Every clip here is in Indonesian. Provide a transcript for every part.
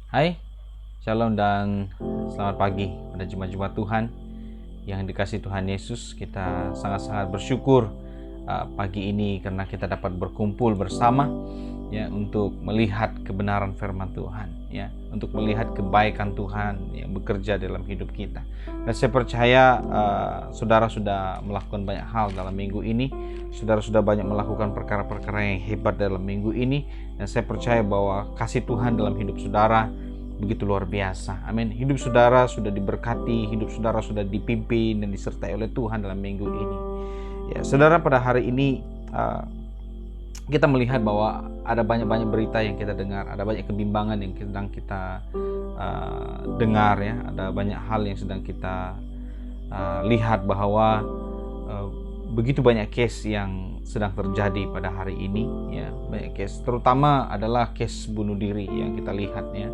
Hai, Shalom dan selamat pagi pada jemaat-jemaat Tuhan yang dikasihi Tuhan Yesus. Kita sangat-sangat bersyukur pagi ini karena kita dapat berkumpul bersama ya untuk melihat kebenaran firman Tuhan, ya, untuk melihat kebaikan Tuhan yang bekerja dalam hidup kita. Dan saya percaya saudara sudah melakukan banyak hal dalam minggu ini. Saudara sudah banyak melakukan perkara-perkara yang hebat dalam minggu ini, dan saya percaya bahwa kasih Tuhan dalam hidup saudara begitu luar biasa. Amin. Hidup saudara sudah diberkati, hidup saudara sudah dipimpin dan disertai oleh Tuhan dalam minggu ini. Ya, saudara, pada hari ini kita melihat bahwa ada banyak berita yang kita dengar, ada banyak kebimbangan yang sedang kita dengar, ya, ada banyak hal yang sedang kita lihat bahwa begitu banyak case yang sedang terjadi pada hari ini, ya, banyak case, terutama adalah case bunuh diri yang kita lihat, ya.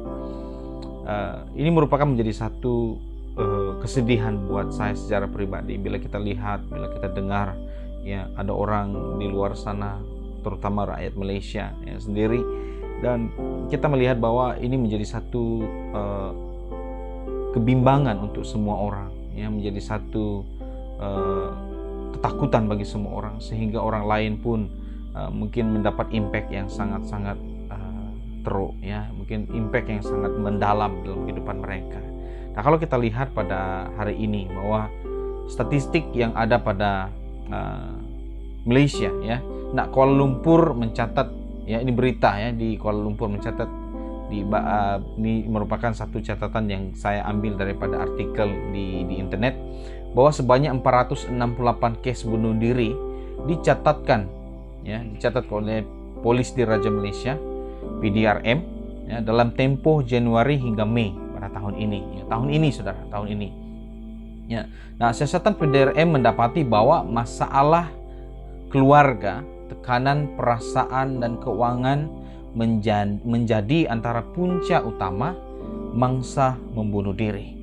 Ini merupakan menjadi satu kesedihan buat saya secara pribadi bila kita lihat, bila kita dengar, ya, ada orang di luar sana, terutama rakyat Malaysia ya sendiri, dan kita melihat bahwa ini menjadi satu kebimbangan untuk semua orang, ya, menjadi satu ketakutan bagi semua orang, sehingga orang lain pun mungkin mendapat impact yang sangat-sangat teruk, ya, mungkin impact yang sangat mendalam dalam kehidupan mereka. Nah, kalau kita lihat pada hari ini bahwa statistik yang ada pada Malaysia, ya, nah, Kuala Lumpur mencatat, ya, ini berita, ya, di Kuala Lumpur mencatat ini merupakan satu catatan yang saya ambil daripada artikel di internet, bahwa sebanyak 468 case bunuh diri dicatatkan, ya, dicatat oleh polis di Raja Malaysia PDRM, ya, dalam tempoh Januari hingga Mei pada tahun ini, ya, tahun ini saudara, tahun ini, ya. Nah, siasatan PDRM mendapati bahwa masalah keluarga, tekanan perasaan dan keuangan menjadi antara punca utama mangsa membunuh diri.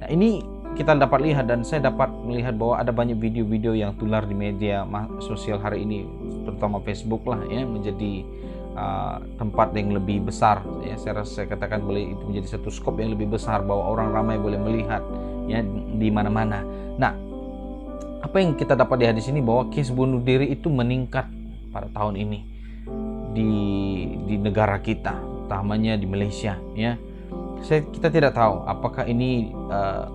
Nah, ini kita dapat lihat, dan saya dapat melihat bahwa ada banyak video-video yang tular di media sosial hari ini, terutama Facebook lah, ya, menjadi tempat yang lebih besar, ya, saya katakan boleh itu menjadi satu skop yang lebih besar bahwa orang ramai boleh melihat, ya, di mana-mana. Nah, apa yang kita dapat lihat di sini bahwa case bunuh diri itu meningkat pada tahun ini di negara kita, utamanya di Malaysia, ya. Kita tidak tahu apakah ini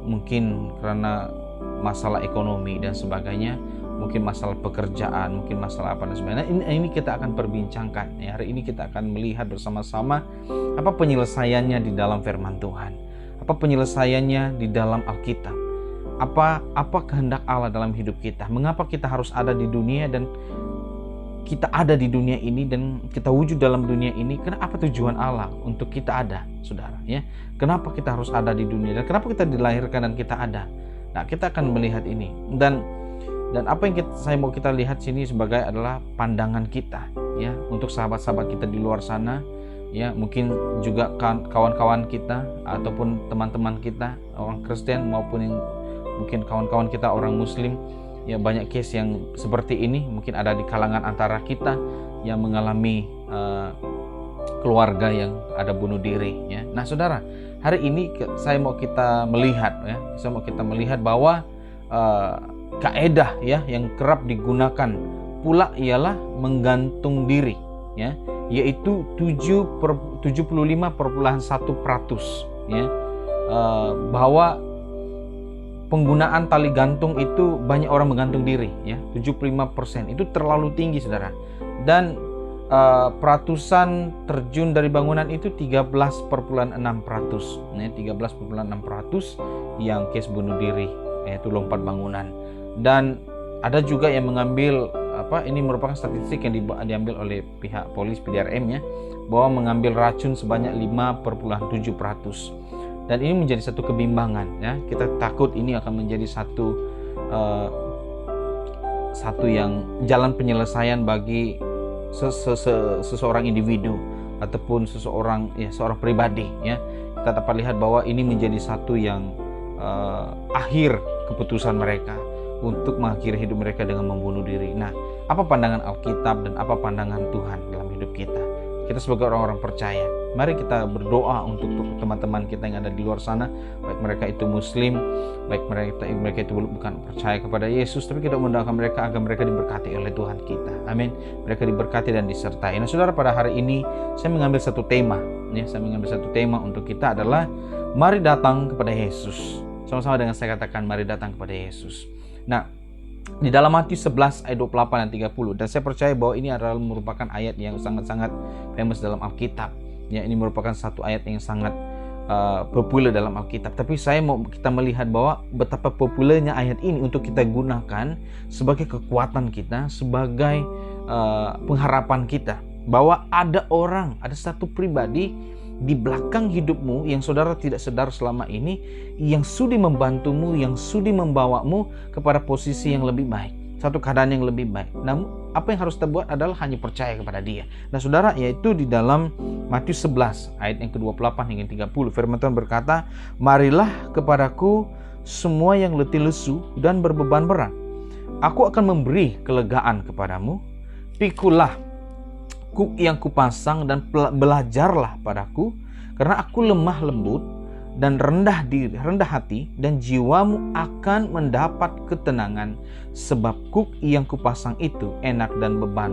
mungkin karena masalah ekonomi dan sebagainya, mungkin masalah pekerjaan, mungkin masalah apa dan sebagainya. Ini kita akan perbincangkan, ya. Hari ini kita akan melihat bersama-sama apa penyelesaiannya di dalam firman Tuhan, apa penyelesaiannya di dalam Alkitab, apa kehendak Allah dalam hidup kita, mengapa kita harus ada di dunia, dan kita ada di dunia ini dan kita wujud dalam dunia ini. Kenapa tujuan Allah untuk kita ada, saudara, ya? Kenapa kita harus ada di dunia, dan kenapa kita dilahirkan dan kita ada? Nah, kita akan melihat ini, dan apa yang saya mau kita lihat sini sebagai adalah pandangan kita, ya, untuk sahabat-sahabat kita di luar sana, ya, mungkin juga kawan-kawan kita ataupun teman-teman kita orang Kristen, maupun yang mungkin kawan-kawan kita orang Muslim, ya, banyak case yang seperti ini mungkin ada di kalangan antara kita yang mengalami keluarga yang ada bunuh diri, ya. Nah, saudara, hari ini saya mau kita melihat, ya, bahwa kaedah, ya, yang kerap digunakan pula ialah menggantung diri, ya, yaitu 75,1%, ya, bahwa penggunaan tali gantung itu banyak orang menggantung diri, ya, 75%. Itu terlalu tinggi, saudara. Dan peratusan terjun dari bangunan itu 13,6%, ya, 13,6% yang case bunuh diri, yaitu lompat bangunan. Dan ada juga yang mengambil ini merupakan statistik yang diambil oleh pihak polis PDRM, ya, bahwa mengambil racun sebanyak 5,7%. Dan ini menjadi satu kebimbangan, ya. Kita takut ini akan menjadi satu yang jalan penyelesaian bagi seseorang individu ataupun seorang pribadi, ya. Kita dapat lihat bahwa ini menjadi satu yang akhir keputusan mereka untuk mengakhiri hidup mereka dengan membunuh diri. Nah, apa pandangan Alkitab dan apa pandangan Tuhan dalam hidup kita? Kita sebagai orang-orang percaya, Mari kita berdoa untuk teman-teman kita yang ada di luar sana, baik mereka itu Muslim, baik mereka itu bukan percaya kepada Yesus, tapi kita mendoakan mereka agar mereka diberkati oleh Tuhan kita. Amin. Mereka diberkati dan disertai. Nah, saudara, pada hari ini saya mengambil satu tema. Saya mengambil satu tema untuk kita adalah mari datang kepada Yesus. Sama-sama dengan saya katakan, mari datang kepada Yesus. Nah, di dalam Matius 11 ayat 28 dan 30, dan saya percaya bahwa ini adalah merupakan ayat yang sangat-sangat famous dalam Alkitab. Ya, ini merupakan satu ayat yang sangat populer dalam Alkitab. Tapi saya mau kita melihat bahwa betapa populernya ayat ini untuk kita gunakan sebagai kekuatan kita, sebagai pengharapan kita. Bahwa ada satu pribadi di belakang hidupmu yang saudara tidak sadar selama ini, yang sudi membantumu, yang sudi membawamu kepada posisi yang lebih baik, satu keadaan yang lebih baik. Namun apa yang harus kita buat adalah hanya percaya kepada Dia. Nah, saudara, yaitu di dalam Matius 11 ayat yang ke-28 hingga 30, firman Tuhan berkata, "Marilah kepadaku semua yang letih lesu dan berbeban berat. Aku akan memberi kelegaan kepadamu. Pikulah kuk yang kupasang dan belajarlah padaku, karena aku lemah lembut dan rendah hati, dan jiwamu akan mendapat ketenangan, sebab kuk yang kupasang itu enak dan beban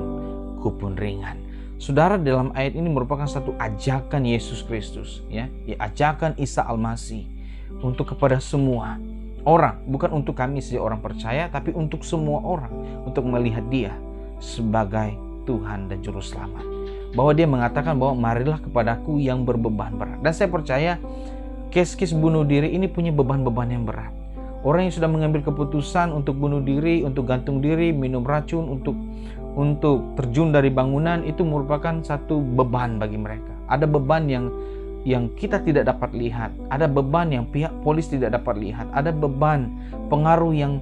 ku pun ringan." Saudara, dalam ayat ini merupakan satu ajakan Yesus Kristus, ya, ajakan Isa Al-Masih untuk kepada semua orang, bukan untuk kami saja orang percaya, tapi untuk semua orang, untuk melihat Dia sebagai Tuhan dan Juru Selamat. Bahwa Dia mengatakan bahwa marilah kepadaku yang berbeban berat. Dan saya percaya kes bunuh diri ini punya beban-beban yang berat. Orang yang sudah mengambil keputusan untuk bunuh diri, untuk gantung diri, minum racun, untuk terjun dari bangunan, itu merupakan satu beban bagi mereka. Ada beban yang kita tidak dapat lihat, ada beban yang pihak polis tidak dapat lihat, ada beban pengaruh yang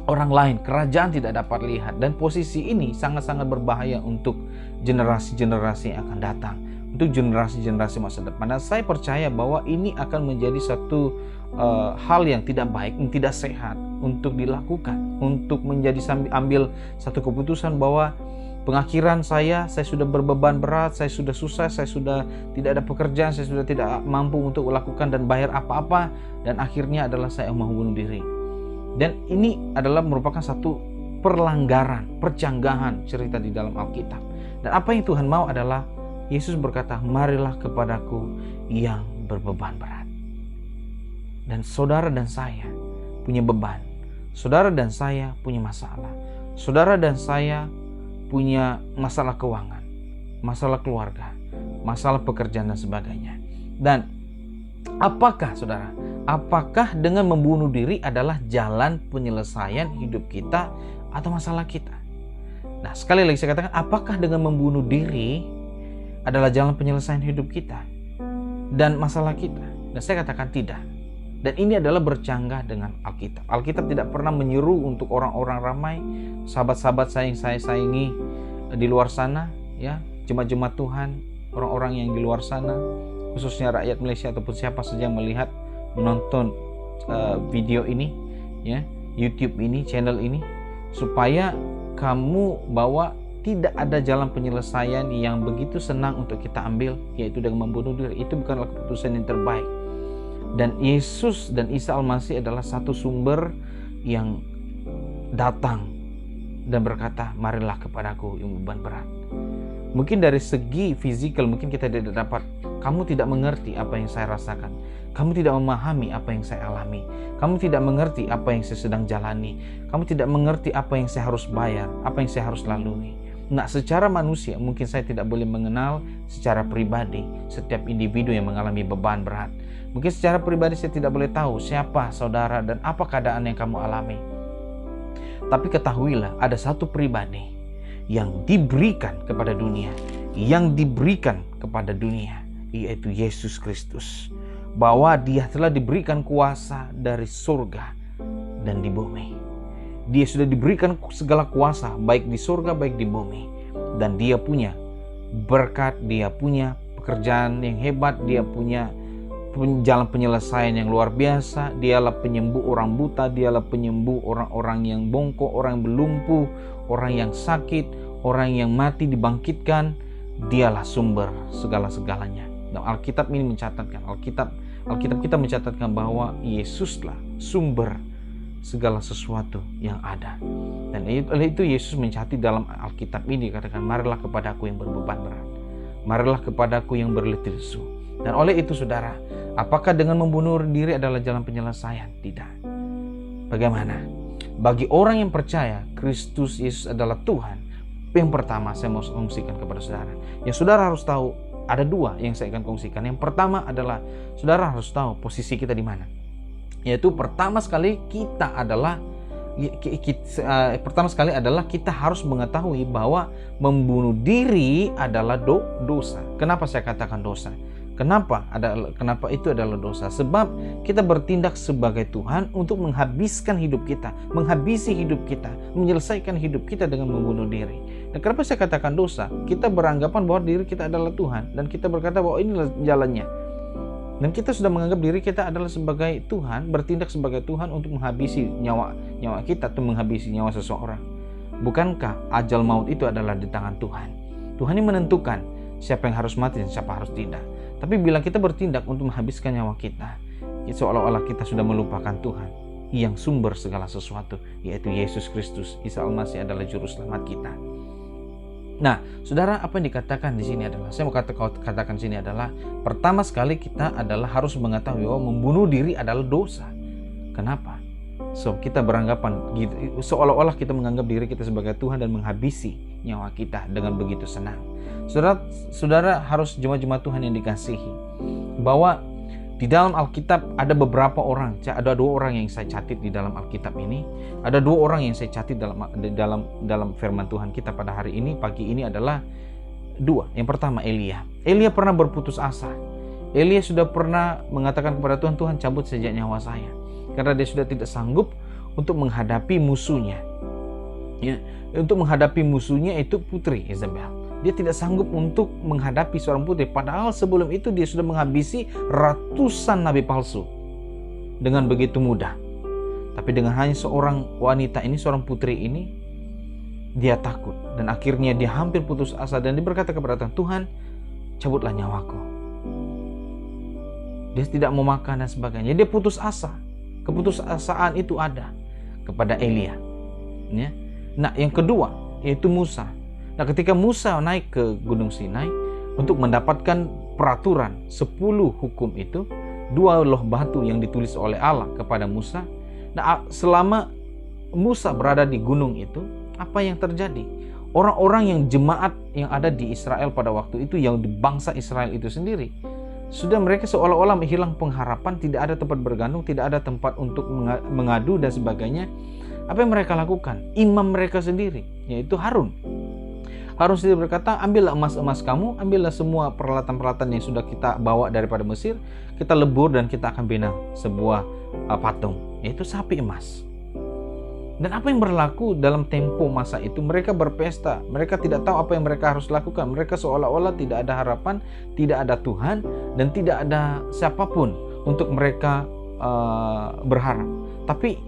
orang lain, kerajaan tidak dapat lihat. Dan posisi ini sangat-sangat berbahaya untuk generasi-generasi yang akan datang, untuk generasi-generasi masa depan. Dan saya percaya bahwa ini akan menjadi satu hal yang tidak baik, yang tidak sehat untuk dilakukan, untuk ambil satu keputusan bahwa pengakhiran saya sudah berbeban berat, saya sudah susah, saya sudah tidak ada pekerjaan, saya sudah tidak mampu untuk melakukan dan bayar apa-apa, dan akhirnya adalah saya mau bunuh diri. Dan ini adalah merupakan satu perlanggaran, percanggahan cerita di dalam Alkitab. Dan apa yang Tuhan mau adalah Yesus berkata, "Marilah kepadaku yang berbeban berat." Dan saudara dan saya punya beban. Saudara dan saya punya masalah. Saudara dan saya punya masalah keuangan, masalah keluarga, masalah pekerjaan dan sebagainya. Dan apakah saudara, apakah dengan membunuh diri adalah jalan penyelesaian hidup kita atau masalah kita? Nah, sekali lagi saya katakan, apakah dengan membunuh diri adalah jalan penyelesaian hidup kita dan masalah kita? Dan saya katakan tidak. Dan ini adalah bercanggah dengan Alkitab. Alkitab tidak pernah menyeru untuk orang-orang ramai, sahabat-sahabat saya yang saya sayangi di luar sana, ya, jemaat-jemaat Tuhan, orang-orang yang di luar sana, khususnya rakyat Malaysia ataupun siapa saja yang melihat, menonton video ini, ya, YouTube ini, channel ini, supaya kamu bahwa tidak ada jalan penyelesaian yang begitu senang untuk kita ambil, yaitu dengan membunuh diri. Itu bukanlah keputusan yang terbaik. Dan Yesus dan Isa Al-Masih adalah satu sumber yang datang dan berkata, "Marilah kepadaku yang beban berat." Mungkin dari segi fisikal mungkin kita tidak dapat, kamu tidak mengerti apa yang saya rasakan, kamu tidak memahami apa yang saya alami, kamu tidak mengerti apa yang saya sedang jalani, kamu tidak mengerti apa yang saya harus bayar, apa yang saya harus lalui. Nah, secara manusia mungkin saya tidak boleh mengenal secara pribadi setiap individu yang mengalami beban berat. Mungkin secara pribadi saya tidak boleh tahu siapa saudara dan apa keadaan yang kamu alami. Tapi ketahuilah, ada satu pribadi yang diberikan kepada dunia, yaitu Yesus Kristus. Bahwa Dia telah diberikan kuasa dari surga dan di bumi. Dia sudah diberikan segala kuasa, baik di surga, baik di bumi. Dan Dia punya berkat, Dia punya pekerjaan yang hebat, Dia punya jalan penyelesaian yang luar biasa. Dialah penyembuh orang buta, Dialah penyembuh orang-orang yang bongkok, orang yang berlumpuh, orang yang sakit, orang yang mati dibangkitkan. Dialah sumber segala-segalanya. Dan Alkitab ini mencatatkan, Alkitab kita mencatatkan bahwa Yesuslah sumber segala sesuatu yang ada. Dan oleh itu Yesus mencatat dalam Alkitab ini, katakan, marilah kepadaku yang berbeban berat, marilah kepadaku yang berletih lesu. Dan oleh itu saudara, apakah dengan membunuh diri adalah jalan penyelesaian? Tidak. Bagaimana? Bagi orang yang percaya Kristus Yesus adalah Tuhan, yang pertama saya mau kongsikan kepada saudara, yang saudara harus tahu, ada dua yang saya akan kongsikan. Yang pertama adalah saudara harus tahu posisi kita di mana. Yaitu pertama sekali kita harus mengetahui bahwa membunuh diri adalah dosa. Kenapa saya katakan dosa? Kenapa itu adalah dosa? Sebab kita bertindak sebagai Tuhan untuk menghabiskan hidup kita, menghabisi hidup kita, menyelesaikan hidup kita dengan membunuh diri. Dan kenapa saya katakan dosa? Kita beranggapan bahwa diri kita adalah Tuhan, dan kita berkata bahwa inilah jalannya. Dan kita sudah menganggap diri kita adalah sebagai Tuhan, bertindak sebagai Tuhan untuk menghabisi nyawa kita, atau menghabisi nyawa seseorang. Bukankah ajal maut itu adalah di tangan Tuhan? Tuhan yang menentukan siapa yang harus mati dan siapa harus tidak. Tapi bila kita bertindak untuk menghabiskan nyawa kita, seolah-olah kita sudah melupakan Tuhan yang sumber segala sesuatu, yaitu Yesus Kristus. Isa Al-Masih adalah juru selamat kita. Nah, saudara, apa yang dikatakan di sini adalah, saya mau katakan di sini adalah, pertama sekali kita adalah harus mengetahui bahwa membunuh diri adalah dosa. Kenapa? So, kita beranggapan gitu, seolah-olah kita menganggap diri kita sebagai Tuhan dan menghabisi nyawa kita dengan begitu senang. Saudara harus jemaat-jemaat Tuhan yang dikasihi, bahwa di dalam Alkitab ada beberapa orang, ada 2 orang yang saya catat di dalam Alkitab ini. Ada 2 orang yang saya catat dalam firman Tuhan kita pada hari ini, pagi ini adalah 2. Yang pertama Elia. Elia pernah berputus asa. Elia sudah pernah mengatakan kepada Tuhan, Tuhan cabut saja nyawa saya, karena dia sudah tidak sanggup untuk menghadapi musuhnya. Ya, untuk menghadapi musuhnya itu putri Yezebel. Dia tidak sanggup untuk menghadapi seorang putri, padahal sebelum itu dia sudah menghabisi ratusan nabi palsu dengan begitu mudah. Tapi dengan hanya seorang wanita ini, seorang putri ini, dia takut, dan akhirnya dia hampir putus asa, dan dia berkata kepada Tuhan, Tuhan, cabutlah nyawaku. Dia tidak mau makan dan sebagainya. Dia putus asa. Keputusasaan itu ada kepada Elia. Ya. Nah, yang kedua yaitu Musa. Nah, ketika Musa naik ke Gunung Sinai untuk mendapatkan peraturan 10 hukum itu, 2 loh batu yang ditulis oleh Allah kepada Musa. Nah, selama Musa berada di gunung itu, apa yang terjadi? Orang-orang yang jemaat yang ada di Israel pada waktu itu, yang di bangsa Israel itu sendiri, sudah mereka seolah-olah hilang pengharapan, tidak ada tempat bergantung, tidak ada tempat untuk mengadu dan sebagainya. Apa yang mereka lakukan? Imam mereka sendiri, yaitu Harun sendiri berkata, ambillah emas-emas kamu, ambillah semua peralatan-peralatan yang sudah kita bawa daripada Mesir, kita lebur dan kita akan bina sebuah patung, yaitu sapi emas. Dan apa yang berlaku dalam tempo masa itu? Mereka berpesta, mereka tidak tahu apa yang mereka harus lakukan. Mereka seolah-olah tidak ada harapan, tidak ada Tuhan, dan tidak ada siapapun untuk mereka berharap. Tapi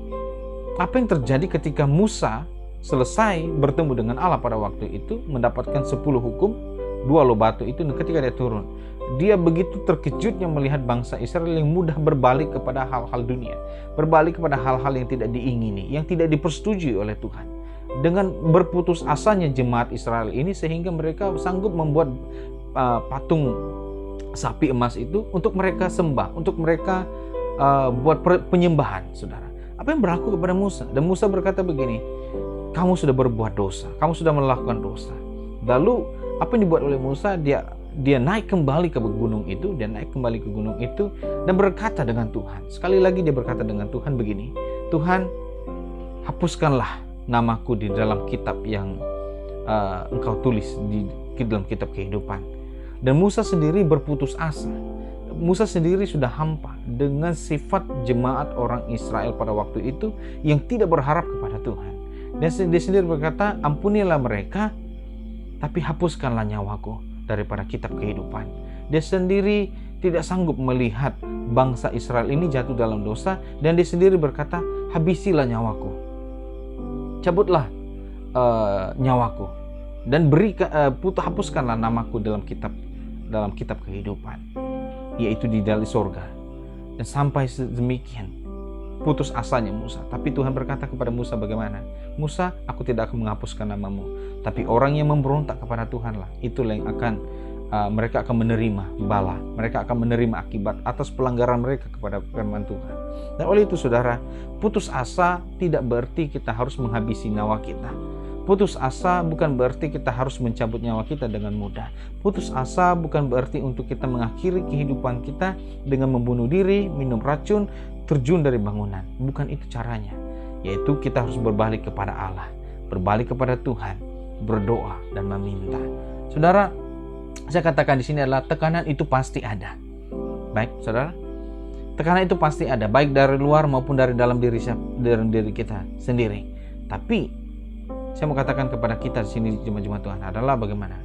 apa yang terjadi ketika Musa selesai bertemu dengan Allah pada waktu itu, mendapatkan 10 hukum, 2 loh batu itu, dan ketika dia turun, dia begitu terkejutnya melihat bangsa Israel yang mudah berbalik kepada hal-hal dunia, berbalik kepada hal-hal yang tidak diingini, yang tidak dipersetujui oleh Tuhan. Dengan berputus asanya jemaat Israel ini, sehingga mereka sanggup membuat patung sapi emas itu untuk mereka sembah, untuk mereka buat penyembahan, saudara. Apa yang berlaku kepada Musa? Dan Musa berkata begini, kamu sudah berbuat dosa, kamu sudah melakukan dosa. Lalu apa yang dibuat oleh Musa? Dia naik kembali ke gunung itu, dan berkata dengan Tuhan. Sekali lagi dia berkata dengan Tuhan begini, Tuhan, hapuskanlah namaku di dalam kitab yang engkau tulis di dalam kitab kehidupan. Dan Musa sendiri berputus asa. Musa sendiri sudah hampa dengan sifat jemaat orang Israel pada waktu itu yang tidak berharap kepada Tuhan. Dan dia sendiri berkata, ampunilah mereka, tapi hapuskanlah nyawaku daripada kitab kehidupan. Dia sendiri tidak sanggup melihat bangsa Israel ini jatuh dalam dosa, dan dia sendiri berkata, habisilah nyawaku, cabutlah nyawaku. dan hapuskanlah namaku dalam kitab kehidupan, yaitu di dalam surga. Dan sampai sedemikian putus asanya Musa. Tapi Tuhan berkata kepada Musa, bagaimana? Musa, aku tidak akan menghapuskan namamu, tapi orang yang memberontak kepada Tuhanlah, itulah yang mereka akan menerima bala, mereka akan menerima akibat atas pelanggaran mereka kepada firman Tuhan. Dan oleh itu saudara, putus asa tidak berarti kita harus menghabisi nyawa kita. Putus asa bukan berarti kita harus mencabut nyawa kita dengan mudah. Putus asa bukan berarti untuk kita mengakhiri kehidupan kita dengan membunuh diri, minum racun, terjun dari bangunan. Bukan itu caranya. Yaitu kita harus berbalik kepada Allah, berbalik kepada Tuhan, berdoa dan meminta. Saudara, saya katakan di sini adalah tekanan itu pasti ada. Baik, saudara, tekanan itu pasti ada, baik dari luar maupun dari dalam diri kita sendiri. Tapi saya mau katakan kepada kita di sini jemaat Tuhan adalah bagaimana?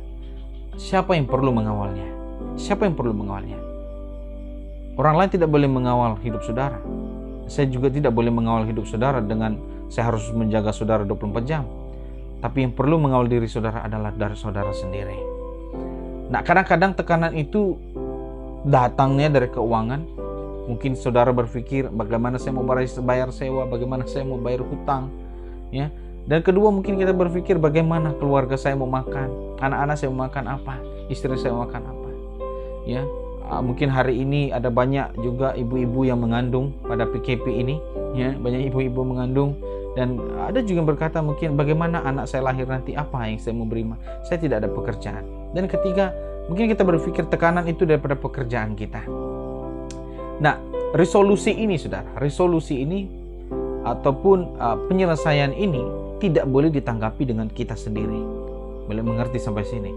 Siapa yang perlu mengawalnya? Siapa yang perlu mengawalnya? Orang lain tidak boleh mengawal hidup saudara. Saya juga tidak boleh mengawal hidup saudara dengan saya harus menjaga saudara 24 jam. Tapi yang perlu mengawal diri saudara adalah dari saudara sendiri. Nah, kadang-kadang tekanan itu datangnya dari keuangan. Mungkin saudara berpikir bagaimana saya mau bayar sewa, bagaimana saya mau bayar hutang, ya. Dan kedua, mungkin kita berpikir bagaimana keluarga saya mau makan, anak-anak saya mau makan apa, istri saya mau makan apa, ya. Mungkin hari ini ada banyak juga ibu-ibu yang mengandung pada PKP ini, ya, banyak ibu-ibu mengandung. Dan ada juga yang berkata mungkin bagaimana anak saya lahir nanti, apa yang saya mau beri, saya tidak ada pekerjaan. Dan ketiga, mungkin kita berpikir tekanan itu daripada pekerjaan kita. Nah, resolusi ini saudara, resolusi ini ataupun penyelesaian ini tidak boleh ditanggapi dengan kita sendiri. Boleh mengerti sampai sini?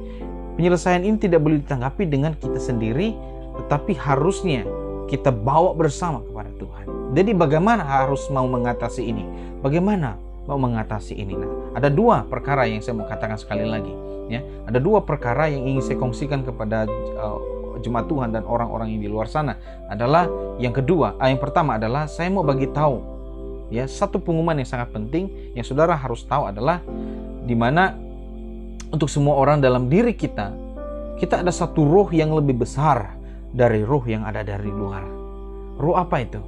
Penyelesaian ini tidak boleh ditanggapi dengan kita sendiri, tetapi harusnya kita bawa bersama kepada Tuhan. Jadi bagaimana harus mau mengatasi ini? Bagaimana mau mengatasi ini? Nah, ada dua perkara yang saya mau katakan sekali lagi. Ya, ada dua perkara yang ingin saya kongsikan kepada jemaat Tuhan dan orang-orang yang di luar sana. Adalah yang pertama adalah saya mau bagi tahu, ya, satu pengumuman yang sangat penting yang saudara harus tahu adalah di mana untuk semua orang dalam diri kita ada satu roh yang lebih besar dari roh yang ada dari luar. Roh apa itu?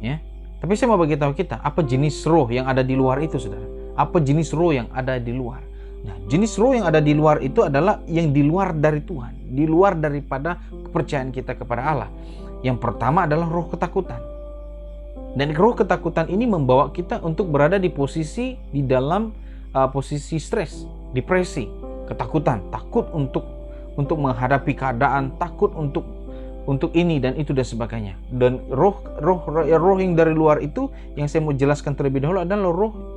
Ya. Tapi saya mau bagi tahu kita apa jenis roh yang ada di luar itu, saudara. Apa jenis roh yang ada di luar? Nah, jenis roh yang ada di luar itu adalah yang di luar dari Tuhan, di luar daripada kepercayaan kita kepada Allah. Yang pertama adalah roh ketakutan. Dan roh ketakutan ini membawa kita untuk berada di dalam posisi stres, depresi, ketakutan, takut untuk menghadapi keadaan, takut untuk ini dan itu dan sebagainya. Dan roh yang dari luar itu yang saya mau jelaskan terlebih dahulu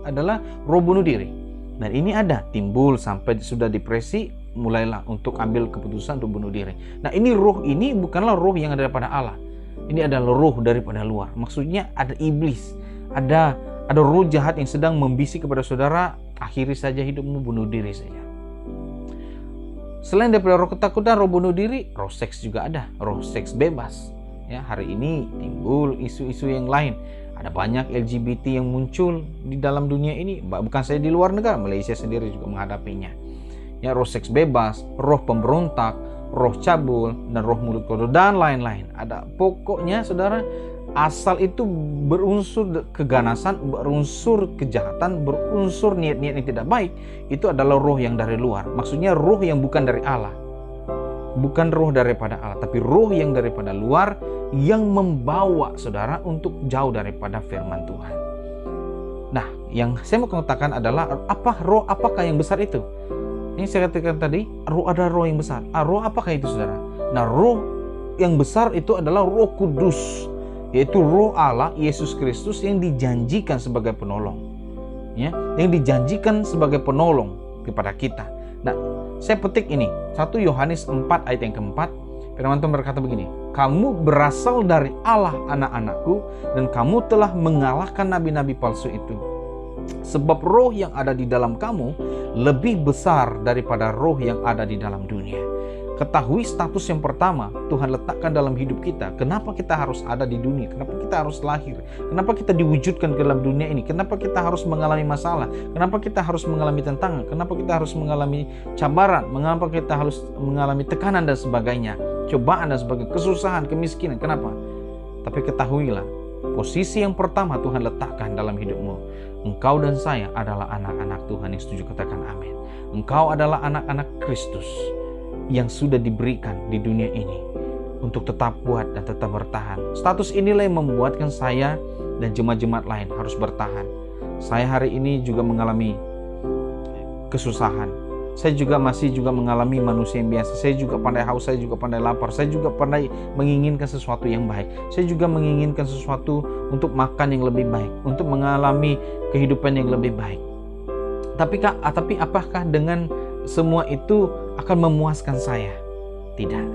adalah roh bunuh diri. Dan ini ada timbul sampai sudah depresi, mulailah untuk ambil keputusan untuk bunuh diri. Nah, roh ini bukanlah roh yang ada daripada Allah. Ini adalah roh daripada luar. Maksudnya ada iblis, ada roh jahat yang sedang membisik kepada saudara, akhiri saja hidupmu, bunuh diri saja. Selain daripada roh ketakutan, roh bunuh diri, roh seks juga ada, roh seks bebas. Ya, hari ini timbul isu-isu yang lain. Ada banyak LGBT yang muncul di dalam dunia ini, bukan saya di luar negara, Malaysia sendiri juga menghadapinya. Ya, roh seks bebas, roh pemberontak, roh cabul, dan roh mulut kotor, dan lain-lain. Ada pokoknya saudara, asal itu berunsur keganasan, berunsur kejahatan, berunsur niat-niat yang tidak baik, itu adalah roh yang dari luar. Maksudnya roh yang bukan dari Allah. Bukan roh daripada Allah, tapi roh yang daripada luar yang membawa saudara untuk jauh daripada firman Tuhan. Nah, yang saya mau katakan adalah apakah yang besar itu? Ini saya katakan tadi, ada roh yang besar. Roh apakah itu, saudara? Nah, roh yang besar itu adalah Roh Kudus, yaitu roh Allah, Yesus Kristus yang dijanjikan sebagai penolong. Ya, yang dijanjikan sebagai penolong kepada kita. Nah, saya petik ini, 1 Yohanes 4 ayat yang keempat, firman Tuhan berkata begini, kamu berasal dari Allah anak-anakku, dan kamu telah mengalahkan nabi-nabi palsu itu. Sebab roh yang ada di dalam kamu lebih besar daripada roh yang ada di dalam dunia. Ketahui status yang pertama Tuhan letakkan dalam hidup kita. Kenapa kita harus ada di dunia? Kenapa kita harus lahir? Kenapa kita diwujudkan ke dalam dunia ini? Kenapa kita harus mengalami masalah? Kenapa kita harus mengalami tantangan? Kenapa kita harus mengalami cabaran? Mengapa kita harus mengalami tekanan dan sebagainya? Cobaan dan sebagainya, kesusahan, kemiskinan. Kenapa? Tapi ketahuilah, posisi yang pertama Tuhan letakkan dalam hidupmu. Engkau dan saya adalah anak-anak Tuhan. Yang setuju katakan amin. Engkau adalah anak-anak Kristus yang sudah diberikan di dunia ini untuk tetap kuat dan tetap bertahan. Status inilah yang membuatkan saya dan jemaat-jemaat lain harus bertahan. Saya hari ini juga mengalami kesusahan. Saya juga masih mengalami manusia yang biasa. Saya juga pandai haus, saya juga pandai lapar. Saya juga pandai menginginkan sesuatu yang baik. Saya juga menginginkan sesuatu untuk makan yang lebih baik, untuk mengalami kehidupan yang lebih baik. Tapi apakah dengan semua itu akan memuaskan saya? Tidak.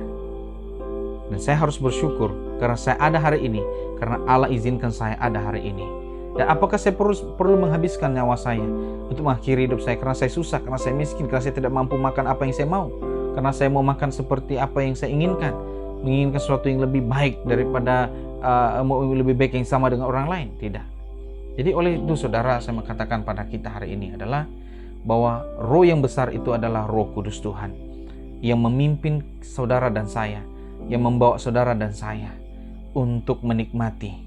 Dan saya harus bersyukur karena saya ada hari ini, karena Allah izinkan saya ada hari ini. Dan apakah saya perlu menghabiskan nyawa saya untuk mengakhiri hidup saya karena saya susah, karena saya miskin, karena saya tidak mampu makan apa yang saya mau, karena saya mau makan seperti apa yang saya inginkan, menginginkan sesuatu yang lebih baik daripada lebih baik yang sama dengan orang lain? Tidak. Jadi oleh itu saudara, saya mengatakan pada kita hari ini adalah bahwa roh yang besar itu adalah Roh Kudus Tuhan yang memimpin saudara dan saya, yang membawa saudara dan saya untuk menikmati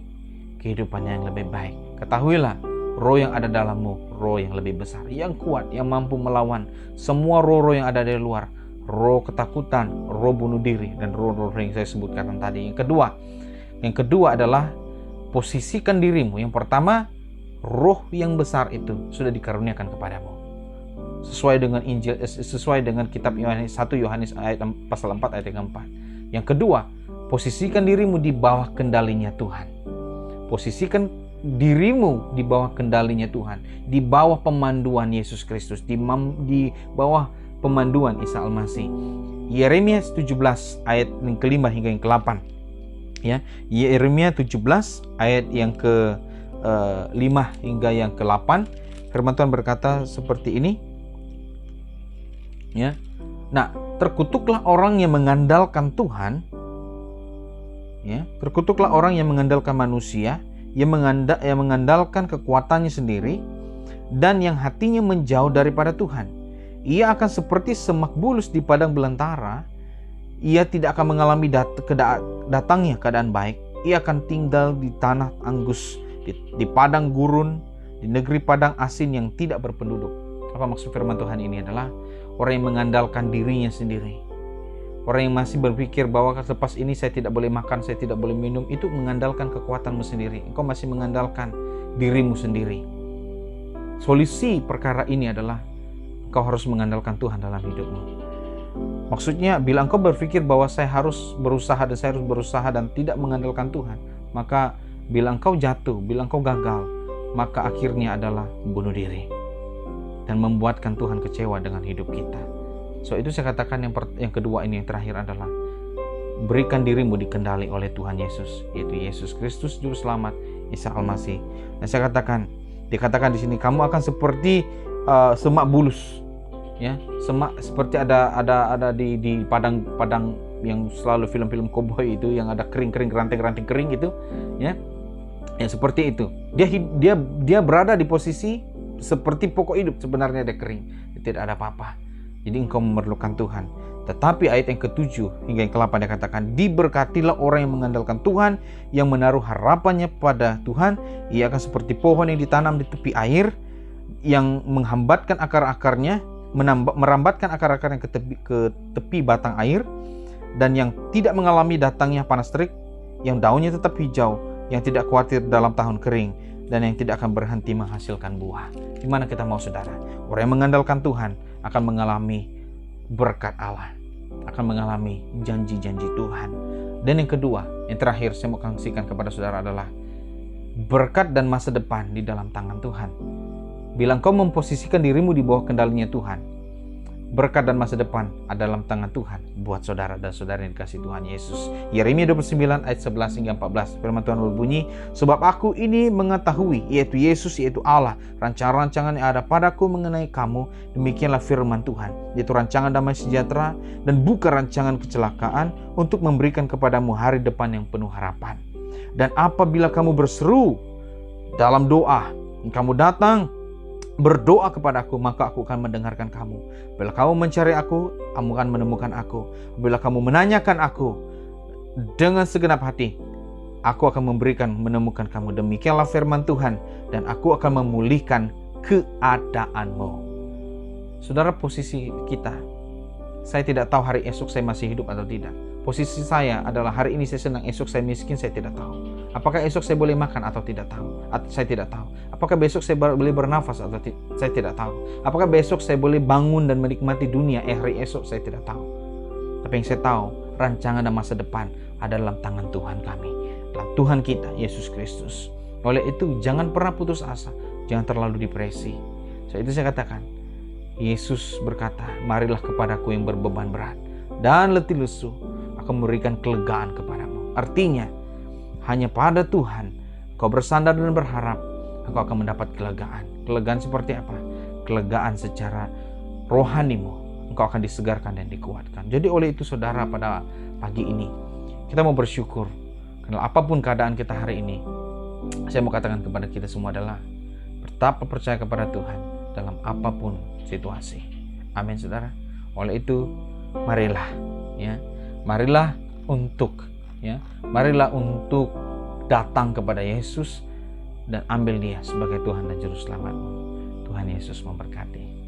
kehidupan yang lebih baik. Ketahuilah, roh yang ada dalammu, roh yang lebih besar, yang kuat, yang mampu melawan semua roh-roh yang ada dari luar. Roh ketakutan, roh bunuh diri, dan roh-roh yang saya sebutkan tadi. Yang kedua adalah posisikan dirimu. Yang pertama, roh yang besar itu sudah dikaruniakan kepadamu. Sesuai dengan Injil, sesuai dengan kitab 1 Yohanes pasal 4 ayat yang 4. Yang kedua, posisikan dirimu di bawah kendalinya Tuhan. Posisikan dirimu di bawah kendalinya Tuhan, di bawah pemanduan Yesus Kristus, di bawah pemanduan Isa Al-Masih. Yeremia 17 ayat yang ke-5 hingga yang ke-8. Ya, Yeremia 17 ayat yang ke-5 hingga yang ke-8. Firman Tuhan berkata seperti ini. Ya. Nah, terkutuklah orang yang mengandalkan Tuhan. Ya, terkutuklah orang yang mengandalkan manusia, yang mengandalkan kekuatannya sendiri, dan yang hatinya menjauh daripada Tuhan. Ia akan seperti semak bulus di padang belantara. Ia tidak akan mengalami datangnya keadaan baik. Ia akan tinggal di tanah anggus, di padang gurun, di negeri padang asin yang tidak berpenduduk. Apa maksud firman Tuhan ini? Adalah orang yang mengandalkan dirinya sendiri. Orang yang masih berpikir bahwa selepas ini saya tidak boleh makan, saya tidak boleh minum, itu mengandalkan kekuatanmu sendiri. Engkau masih mengandalkan dirimu sendiri. Solusi perkara ini adalah engkau harus mengandalkan Tuhan dalam hidupmu. Maksudnya, bila engkau berpikir bahwa saya harus berusaha dan tidak mengandalkan Tuhan, maka bila engkau jatuh, bila engkau gagal, maka akhirnya adalah bunuh diri dan membuatkan Tuhan kecewa dengan hidup kita. So itu saya katakan yang kedua ini, yang terakhir adalah berikan dirimu dikendali oleh Tuhan Yesus, yaitu Yesus Kristus Juru Selamat, Isa Al-Masih. Dan saya dikatakan di sini kamu akan seperti semak bulus, ya, semak seperti ada di padang yang selalu film-film koboi itu yang ada kering-kering, ranting-ranting kering gitu, ya. Ya seperti itu. Dia berada di posisi seperti pokok hidup, sebenarnya dia kering, tidak ada apa-apa. Jadi engkau memerlukan Tuhan. Tetapi ayat yang ke-7 hingga yang ke-8 dia katakan, diberkatilah orang yang mengandalkan Tuhan, yang menaruh harapannya pada Tuhan. Ia akan seperti pohon yang ditanam di tepi air, yang menghambatkan akar-akarnya, merambatkan akar-akarnya ke tepi batang air, dan yang tidak mengalami datangnya panas terik, yang daunnya tetap hijau, yang tidak khawatir dalam tahun kering, dan yang tidak akan berhenti menghasilkan buah. Di mana kita mau, saudara? Orang yang mengandalkan Tuhan akan mengalami berkat Allah, akan mengalami janji-janji Tuhan. Dan yang kedua, yang terakhir saya mau kasihkan kepada saudara adalah berkat dan masa depan di dalam tangan Tuhan. Bila engkau memposisikan dirimu di bawah kendalinya Tuhan, berkat dan masa depan ada dalam tangan Tuhan buat saudara dan saudara yang dikasihi Tuhan Yesus. Yeremia 29 ayat 11 hingga 14. Firman Tuhan berbunyi, sebab aku ini mengetahui, yaitu Yesus, yaitu Allah, rancangan-rancangan yang ada padaku mengenai kamu, demikianlah firman Tuhan, yaitu rancangan damai sejahtera dan bukan rancangan kecelakaan, untuk memberikan kepadamu hari depan yang penuh harapan. Dan apabila kamu berseru dalam doa, kamu datang berdoa kepadaku, maka aku akan mendengarkan kamu. Bila kamu mencari aku, kamu akan menemukan aku. Bila kamu menanyakan aku dengan segenap hati, aku akan menemukan kamu. Demikianlah firman Tuhan, dan aku akan memulihkan keadaanmu. Saudara, posisi kita, saya tidak tahu hari esok saya masih hidup atau tidak. Posisi saya adalah hari ini saya senang, esok saya miskin, saya tidak tahu. Apakah esok saya boleh makan atau tidak tahu? Saya tidak tahu. Apakah besok saya boleh bernafas atau saya tidak tahu. Apakah besok saya boleh bangun dan menikmati dunia hari esok? Saya tidak tahu. Tapi yang saya tahu, rancangan dan masa depan ada dalam tangan Tuhan kami, dalam Tuhan kita, Yesus Kristus. Oleh itu, jangan pernah putus asa, jangan terlalu depresi. So, itu saya katakan, Yesus berkata, marilah kepadaku yang berbeban berat dan letih lesu, akan memberikan kelegaan kepadamu. Artinya, hanya pada Tuhan kau bersandar dan berharap, engkau akan mendapat kelegaan. Kelegaan seperti apa? Kelegaan secara rohanimu. Engkau akan disegarkan dan dikuatkan. Jadi oleh itu saudara, pada pagi ini kita mau bersyukur. Karena apapun keadaan kita hari ini, saya mau katakan kepada kita semua adalah tetap percaya kepada Tuhan dalam apapun situasi. Amin saudara. Oleh itu marilah marilah untuk datang kepada Yesus dan ambil Dia sebagai Tuhan dan Juru Selamatmu. Tuhan Yesus memberkati.